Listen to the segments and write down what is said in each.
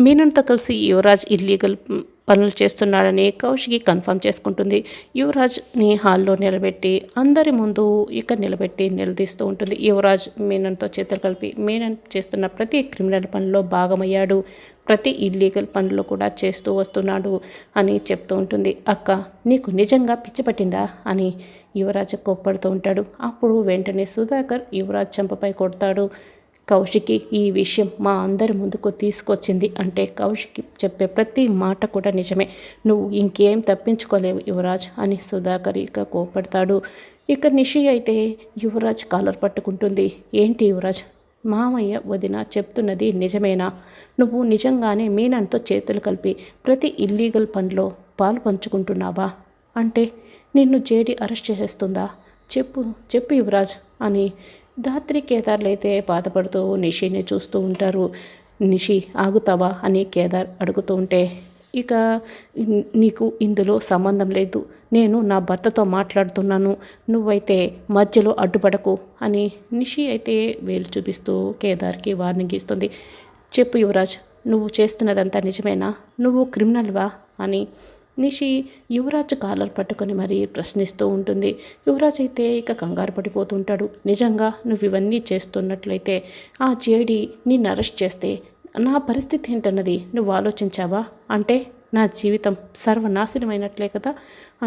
మీనన్తో కలిసి యువరాజ్ ఇల్లీగల్ పనులు చేస్తున్నాడని కౌశికి కన్ఫర్మ్ చేసుకుంటుంది. యువరాజ్ని హాల్లో నిలబెట్టి అందరి ముందు నిలబెట్టి నిలదీస్తూ ఉంటుంది. యువరాజ్ మీనన్తో చేతులు కలిపి మీనన్ చేస్తున్న ప్రతి క్రిమినల్ పనిలో భాగమయ్యాడు, ప్రతి ఇల్లీగల్ పనులు కూడా చేస్తూ వస్తున్నాడు అని చెప్తూ ఉంటుంది. అక్క, నీకు నిజంగా పిచ్చి పట్టిందా అని యువరాజ్ కోప్పడుతూ ఉంటాడు. అప్పుడు వెంటనే సుధాకర్ యువరాజ్ చెంపపై కొడతాడు. కౌశికి ఈ విషయం మా అందరి ముందుకు తీసుకొచ్చింది అంటే కౌశికి చెప్పే ప్రతి మాట కూడా నిజమే. నువ్వు ఇంకేం తప్పించుకోలేవు యువరాజ్ అని సుధాకర్ కోపడతాడు. నిషి అయితే యువరాజ్ కాలర్ పట్టుకుంటుంది. ఏంటి యువరాజ్, మామయ్య వదిన చెప్తున్నది నిజమేనా? నువ్వు నిజంగానే మీనన్తో చేతులు కలిపి ప్రతి ఇల్లీగల్ పనిలో పాలు పంచుకుంటున్నావా? అంటే నిన్ను జేడి అరెస్ట్ చేసేస్తుందా? చెప్పు చెప్పు యువరాజ్ అని ధాత్రి కేదార్లు అయితే బాధపడుతూ నిషిని చూస్తూ ఉంటారు. నిషి ఆగుతావా అని కేదార్ అడుగుతూ ఉంటే, నీకు ఇందులో సంబంధం లేదు, నేను నా భర్తతో మాట్లాడుతున్నాను, నువ్వైతే మధ్యలో అడ్డుపడకు అని నిషి అయితే వేలు చూపిస్తూ కేదార్కి వార్నింగ్ ఇస్తుంది. చెప్పు యువరాజ్, నువ్వు చేస్తున్నదంతా నిజమేనా? నువ్వు క్రిమినల్వా అని నిషి యువరాజ్ కాలర్ పట్టుకొని మరీ ప్రశ్నిస్తూ ఉంటుంది. యువరాజ్ అయితే కంగారు పడిపోతుంటాడు. నిజంగా నువ్వు ఇవన్నీ చేస్తున్నట్లయితే ఆ జేడి నిన్ను అరెస్ట్ చేస్తే నా పరిస్థితి ఏంటన్నది నువ్వు ఆలోచించావా? అంటే నా జీవితం సర్వనాశనమైనట్లే కదా.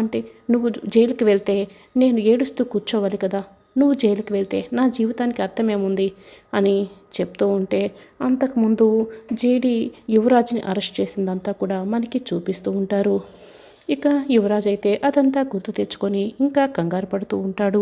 అంటే నువ్వు జైలుకి వెళ్తే నేను ఏడుస్తూ కూర్చోవాలి కదా. నువ్వు జైలుకి వెళ్తే నా జీవితానికి అర్థమేముంది అని చెప్తూ ఉంటే, అంతకుముందు జేడి యువరాజ్ని అరెస్ట్ చేసిందంతా కూడా మనకి చూపిస్తూ ఉంటారు. యువరాజ్ అయితే అదంతా గుర్తు తెచ్చుకొని ఇంకా కంగారు పడుతూ ఉంటాడు.